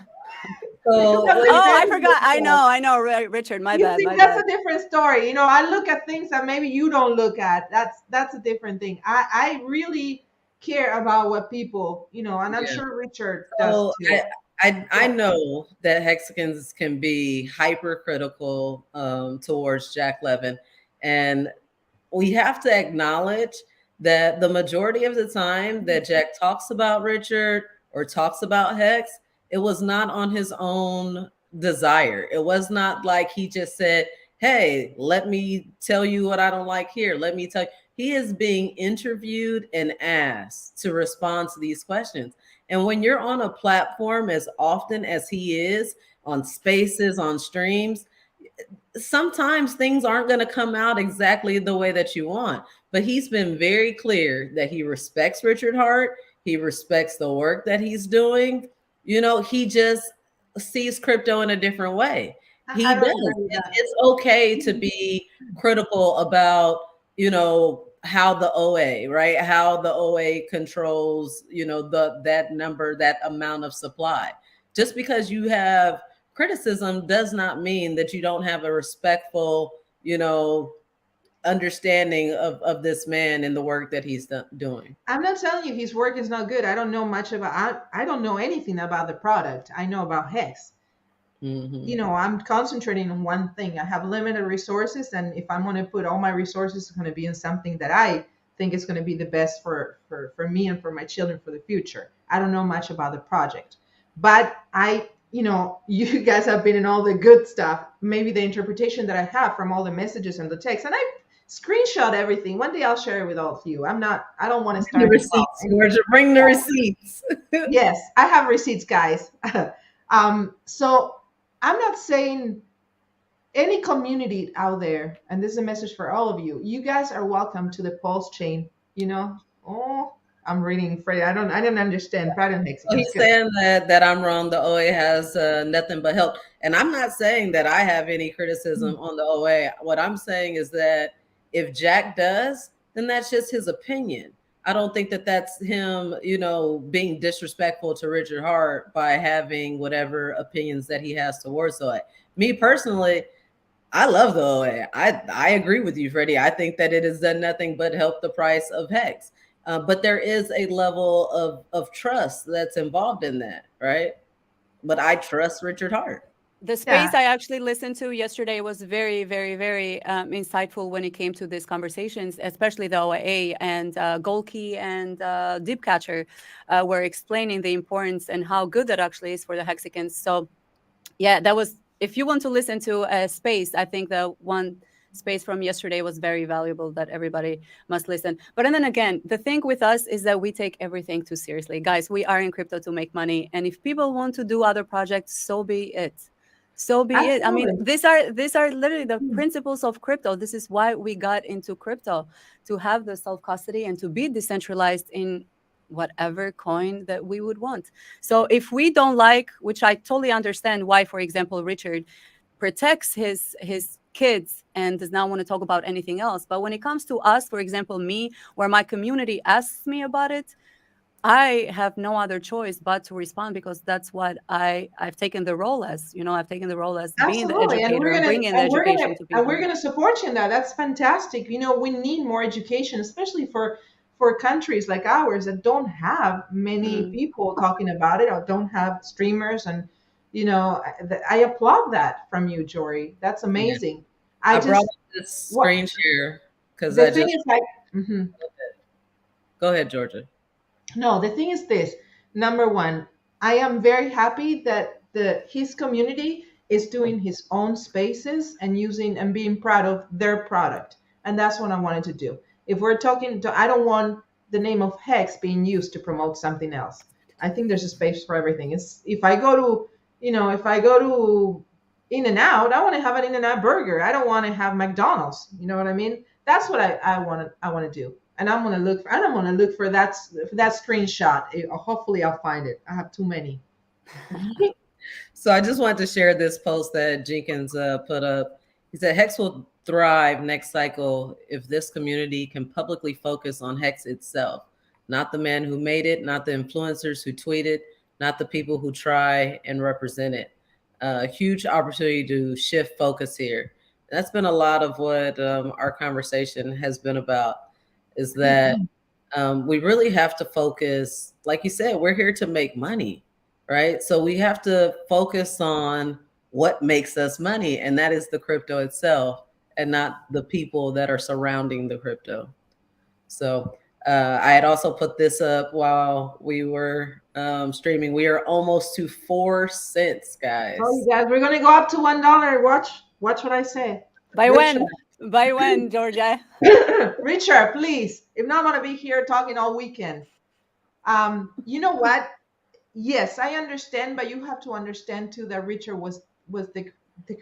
I forgot. I know, Richard. My bad. That's a different story. You know, I look at things that maybe you don't look at. That's a different thing. I really care about what people, you know, and I'm sure Richard does too. I know that Hexicans can be hypercritical towards Jack Levin, and we have to acknowledge that the majority of the time that Jack talks about Richard or talks about Hex, it was not on his own desire. It was not like he just said, hey, let me tell you what I don't like here. Let me tell you. He is being interviewed and asked to respond to these questions. And when you're on a platform as often as he is, on spaces, on streams, sometimes things aren't going to come out exactly the way that you want. But he's been very clear that he respects Richard Hart. He respects the work that he's doing. You know, he just sees crypto in a different way. He I don't does. agree with that. It's okay to be critical about, you know, how the OA, right? How the OA controls, you know, that number, that amount of supply. Just because you have criticism does not mean that you don't have a respectful, you know, understanding of this man and the work that he's doing. I'm not telling you his work is not good. I don't know much about, I don't know anything about the product. I know about Hex. Mm-hmm. You know, I'm concentrating on one thing. I have limited resources, and if I'm going to put all my resources, it's going to be in something that I think is going to be the best for me and for my children for the future. I don't know much about the project, but you know, you guys have been in all the good stuff. Maybe the interpretation that I have from all the messages and the text, and I screenshot everything. One day I'll share it with all of you. I don't want to start the receipts, Georgia. Bring the receipts. Yes, I have receipts, guys. So I'm not saying any community out there, and this is a message for all of you. You guys are welcome to the pulse chain. You know, oh, I'm reading Freddie. I didn't understand pattern Hex. He's saying that I'm wrong. The OA has nothing but help, and I'm not saying that I have any criticism on the OA. What I'm saying is that if Jack does, then that's just his opinion. I don't think that that's him, you know, being disrespectful to Richard Hart by having whatever opinions that he has towards OA. Me personally, I love the OA. I agree with you, Freddie. I think that it has done nothing but help the price of Hex. But there is a level of trust that's involved in that, right? But I trust Richard Hart. The space I actually listened to yesterday was very, very, very insightful when it came to these conversations, especially the OA and Golkey and Deepcatcher were explaining the importance and how good that actually is for the Hexicans. So yeah, that was, if you want to listen to a space, I think the one space from yesterday was very valuable that everybody must listen. But then again, the thing with us is that we take everything too seriously. Guys, we are in crypto to make money. And if people want to do other projects, so be it. So be it. I mean, these are literally the principles of crypto. This is why we got into crypto, to have the self-custody and to be decentralized in whatever coin that we would want. So if we don't like, which I totally understand why, for example, Richard protects his kids and does not want to talk about anything else. But when it comes to us, for example, me, where my community asks me about it, I have no other choice but to respond, because that's what I've taken the role as. You know, I've taken the role as being the educator and bringing the education to people. And we're going to support you in that. That's fantastic. You know, we need more education, especially for countries like ours that don't have many people talking about it or don't have streamers. And, you know, I applaud that from you, Jory. That's amazing. Yeah. I brought this screen share because the thing is like, Go ahead, Georgia. No, the thing is this. Number one, I am very happy that his community is doing his own spaces and using and being proud of their product. And that's what I wanted to do. If we're talking to, I don't want the name of Hex being used to promote something else. I think there's a space for everything. If I go to In-N-Out, I want to have an In-N-Out burger. I don't want to have McDonald's. You know what I mean? That's what I want to do. And I'm gonna look for that screenshot. Hopefully, I'll find it. I have too many. So I just wanted to share this post that Jenkins put up. He said, "Hex will thrive next cycle if this community can publicly focus on Hex itself, not the man who made it, not the influencers who tweeted, not the people who try and represent it. Huge opportunity to shift focus here." That's been a lot of what our conversation has been about. Is that we really have to focus, like you said, we're here to make money, right? So we have to focus on what makes us money, and that is the crypto itself and not the people that are surrounding the crypto. So I had also put this up while we were streaming. We are almost to 4 cents, guys. Oh, you guys, we're gonna go up to $1. Watch what I say. By Richard. when? By when, Georgia? Richard, please. If not, I'm gonna be here talking all weekend. You know what? Yes, I understand, but you have to understand too that Richard was the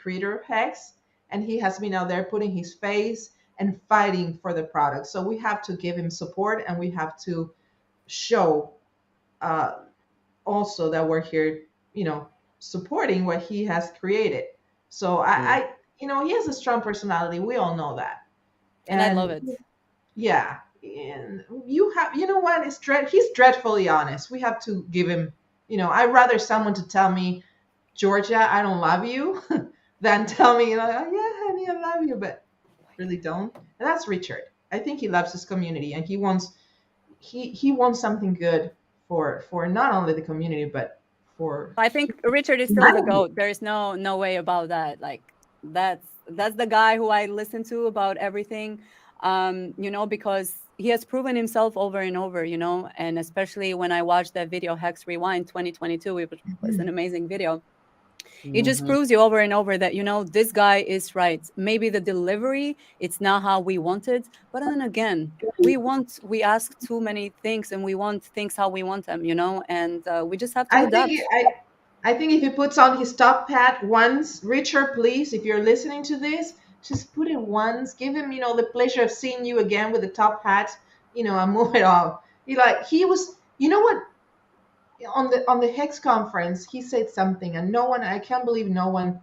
creator of Hex, and he has been out there putting his face and fighting for the product. So we have to give him support, and we have to show also that we're here, supporting what he has created. So I he has a strong personality. We all know that, And I love it. Yeah, and you know what? He's dreadfully honest. We have to give him. I'd rather someone to tell me, Georgia, I don't love you, than tell me, yeah, honey, I love you, but really don't. And that's Richard. I think he loves his community, and he wants something good for not only the community, but for. I think Richard is still the GOAT. There is no way about that. Like that's the guy who I listen to about everything, because he has proven himself over and over, and especially when I watched that video, Hex Rewind 2022, which was an amazing video. It just proves you over and over that, this guy is right. Maybe the delivery, it's not how we want it. But then again, we ask too many things, and we want things how we want them, and we just have to adapt. I think if he puts on his top hat once, Richard, please, if you're listening to this, just put it once. Give him, the pleasure of seeing you again with the top hat, and move it off. He was, what? On the Hex conference, he said something, and I can't believe no one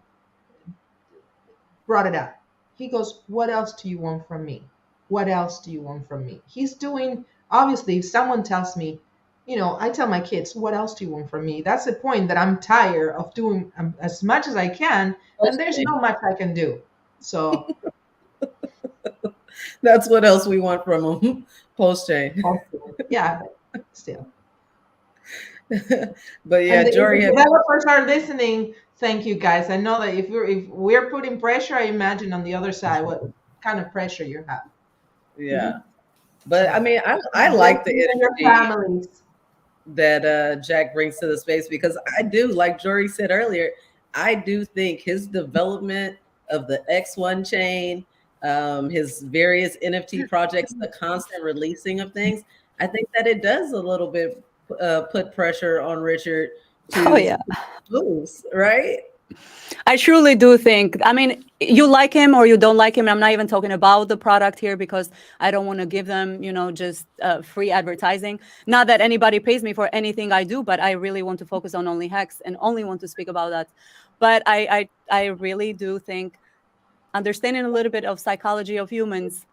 brought it up. He goes, "What else do you want from me? What else do you want from me?" He's doing, obviously, if someone tells me, I tell my kids, "What else do you want from me?" That's the point that I'm tired of doing as much as I can, and there's not much I can do. So that's what else we want from him. Post-chain. Yeah, still. But yeah, Jory, if developers are listening, thank you guys. I know that if we're putting pressure, I imagine on the other side what kind of pressure you have. Yeah, but I mean, I like the energy that Jack brings to the space, because I do, like Jory said earlier, I do think his development of the X1 chain, his various NFT projects, the constant releasing of things, I think that it does a little bit put pressure on Richard to lose, right? I truly do think, I mean, you like him or you don't like him. I'm not even talking about the product here, because I don't want to give them, just free advertising. Not that anybody pays me for anything I do, but I really want to focus on only Hex and only want to speak about that. But I really do think, understanding a little bit of psychology of humans,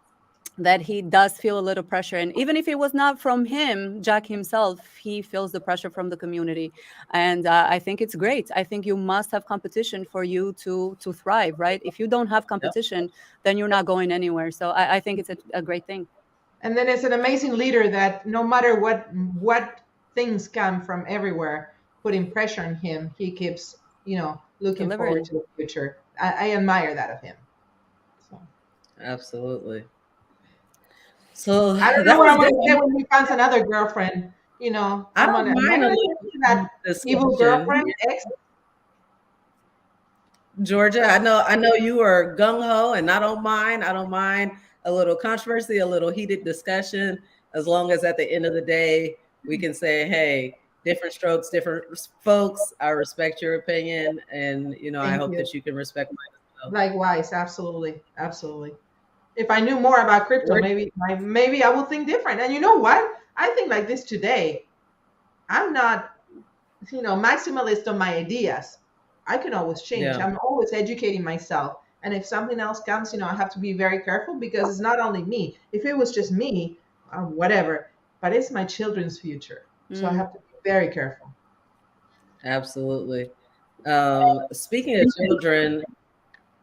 that he does feel a little pressure. And even if it was not from him, Jack himself, he feels the pressure from the community. And I think it's great. I think you must have competition for you to thrive, right? If you don't have competition, then you're not going anywhere. So I think it's a great thing. And then it's an amazing leader that no matter what things come from everywhere, putting pressure on him, he keeps, looking forward to the future. I admire that of him. So. Absolutely. So I don't know what I'm going to say when he finds another girlfriend. I don't mind that evil girlfriend. Georgia, I know you are gung ho, and I don't mind a little controversy, a little heated discussion, as long as at the end of the day we can say, hey, different strokes, different folks. I respect your opinion, and I hope that you can respect mine as well. Likewise, absolutely. If I knew more about crypto, maybe I would think different. And you know what? I think like this today. I'm not, maximalist on my ideas. I can always change. Yeah. I'm always educating myself. And if something else comes, I have to be very careful, because it's not only me. If it was just me, whatever, but it's my children's future. So I have to be very careful. Absolutely. Speaking of children,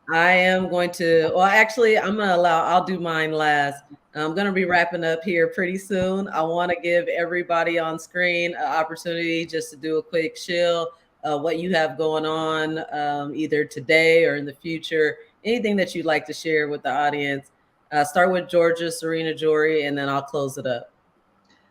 I am going to, I'll do mine last. I'm going to be wrapping up here pretty soon. I want to give everybody on screen an opportunity just to do a quick shill, what you have going on, either today or in the future, anything that you'd like to share with the audience. Start with Georgia, Serena, Jory, and then I'll close it up.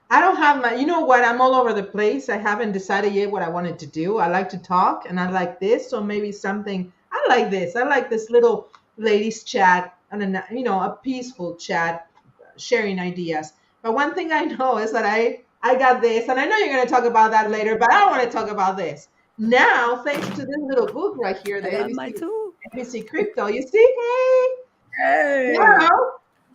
I don't have my, you know what? I'm all over the place. I haven't decided yet what I wanted to do. I like to talk and I like this. So maybe something, I like this. I like this little ladies chat and a peaceful chat, sharing ideas. But one thing I know is that I got this, and I know you're going to talk about that later, but I don't want to talk about this. Now, thanks to this little book right here, the I got mine ABC, too. ABC Crypto, you see, hey, Hey. now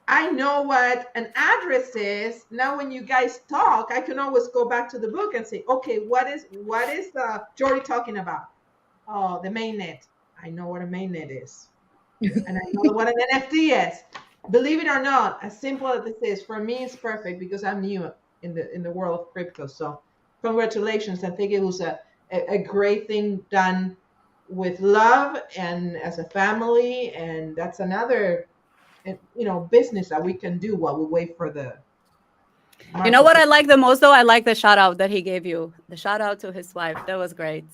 I know what an address is. Now, when you guys talk, I can always go back to the book and say, okay, what is Jordy talking about? Oh, the mainnet. I know what a mainnet is, and I know what an NFT is. Believe it or not, as simple as this is, for me, it's perfect because I'm new in the world of crypto. So, congratulations! I think it was a great thing done with love and as a family, and that's another business that we can do while we wait for the You know what market. I like the most though? I like the shout out that he gave you. The shout out to his wife. That was great.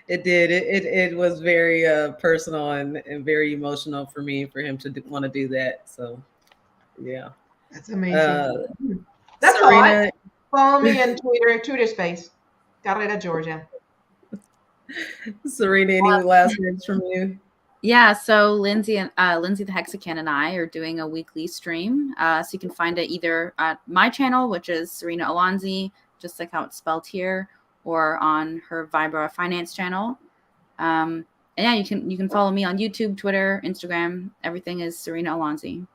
It did. It was very personal and very emotional for me for him to want to do that. So, yeah. That's amazing. That's Serena, all. Follow me on Twitter space, Carrera Georgia. Serena, any last words from you? Yeah, so Lindsay the Hexican and I are doing a weekly stream. So you can find it either at my channel, which is Serena Alonzi, just like how it's spelled here, or on her Vibra Finance channel. And yeah, you can follow me on YouTube, Twitter, Instagram. Everything is Serena Alonzi.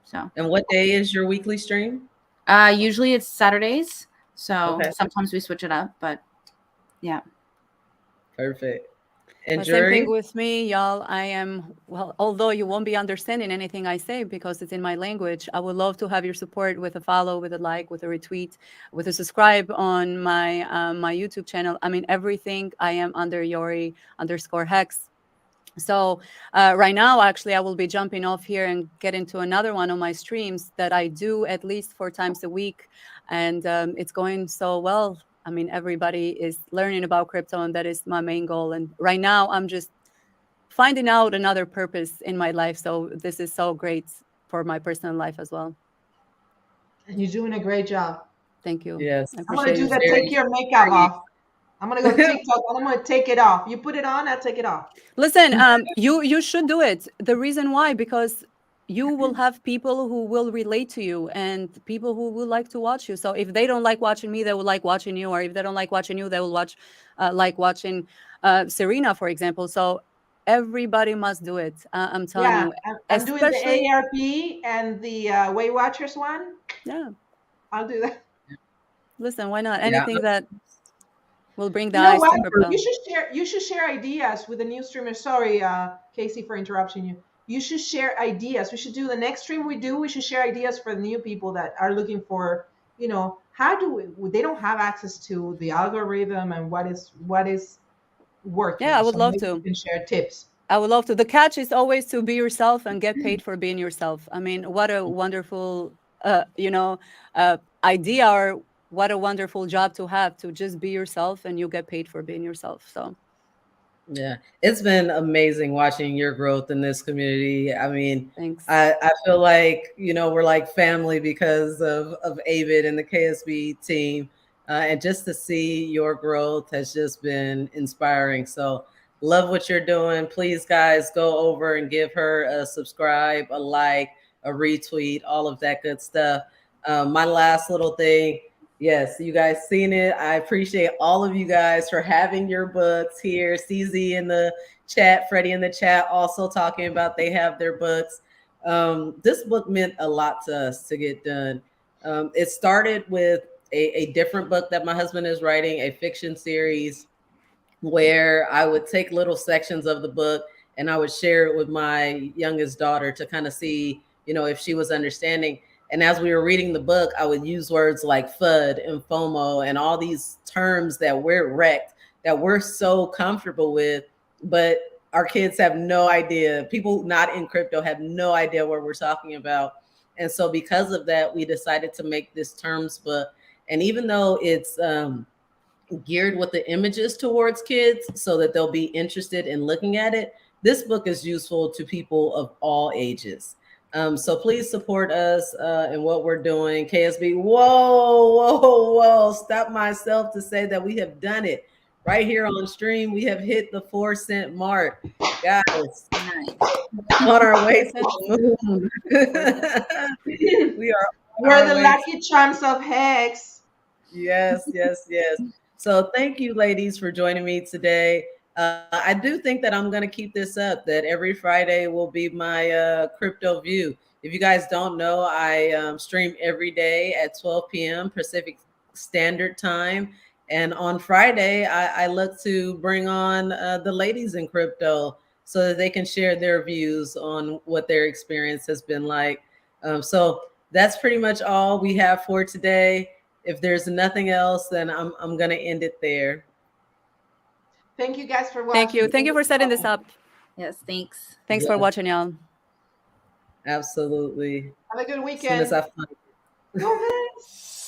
So. And what day is your weekly stream? Usually it's Saturdays. So Okay. sometimes we switch it up, but yeah. Perfect. And Well, same thing Jury? with me, y'all. I am, well, although you won't be understanding anything I say because it's in my language, I would love to have your support with a follow, with a like, with a retweet, with a subscribe on my my YouTube channel. I mean, everything. I am under Yori_Hex. So right now, actually, I will be jumping off here and get into another one of my streams that I do at least 4 times a week. And it's going so well. I mean, everybody is learning about crypto, and that is my main goal. And right now, I'm just finding out another purpose in my life. So this is so great for my personal life as well. And you're doing a great job. Thank you. Yes. I I'm gonna appreciate do it. that. Take your makeup off. I'm gonna go TikTok and I'm gonna take it off. You put it on, I take it off. Listen, you should do it. The reason why, because you will have people who will relate to you and people who will like to watch you. So if they don't like watching me, they will like watching you. Or if they don't like watching you, they will like watching Serena, for example. So everybody must do it. I'm telling Yeah, you. I'm doing the Especially, ARP and the Weight Watchers one. yeah. I'll do that. Listen, why not? Yeah. Anything that will bring the You know eyes what? to crypto. You should share ideas with the new streamers. Sorry, Casey, for interrupting you. You should share ideas. We should do the next stream we do. We should share ideas for the new people that are looking for, how do they don't have access to the algorithm and what is working. Yeah, I would So love maybe to. you can share tips. I would love to. The catch is always to be yourself and get paid for being yourself. I mean, what a wonderful, idea, or what a wonderful job to have, to just be yourself and you get paid for being yourself. So, Yeah, it's been amazing watching your growth in this community. I mean, thanks. I feel like, we're like family because of Avid and the KSB team. And just to see your growth has just been inspiring. So love what you're doing. Please, guys, go over and give her a subscribe, a like, a retweet, all of that good stuff. My last little thing. Yes, you guys seen it. I appreciate all of you guys for having your books here. CZ in the chat, Freddie in the chat, also talking about they have their books. This book meant a lot to us to get done. It started with a different book that my husband is writing, a fiction series, where I would take little sections of the book and I would share it with my youngest daughter to kind of see, if she was understanding. And as we were reading the book, I would use words like FUD and FOMO and all these terms that we're wrecked, that we're so comfortable with, but our kids have no idea. People not in crypto have no idea what we're talking about. And so because of that, we decided to make this terms book. And even though it's geared with the images towards kids so that they'll be interested in looking at it, this book is useful to people of all ages. So please support us in what we're doing. KSB, whoa. Stop myself to say that we have done it. Right here on stream, we have hit the 4 cent mark. Guys, Nice. on our way to the moon. We are on We're our the way lucky charms of Hex. Yes. So thank you, ladies, for joining me today. I do think that I'm going to keep this up, that every Friday will be my crypto view. If you guys don't know, I stream every day at 12 p.m. Pacific Standard Time. And on Friday, I look to bring on the ladies in crypto so that they can share their views on what their experience has been like. So that's pretty much all we have for today. If there's nothing else, then I'm gonna end it there. Thank you guys for watching. Thank you for setting this up. Yes, thanks. Thanks for watching, y'all. Absolutely. Have a good As soon as weekend. I find Go Hex.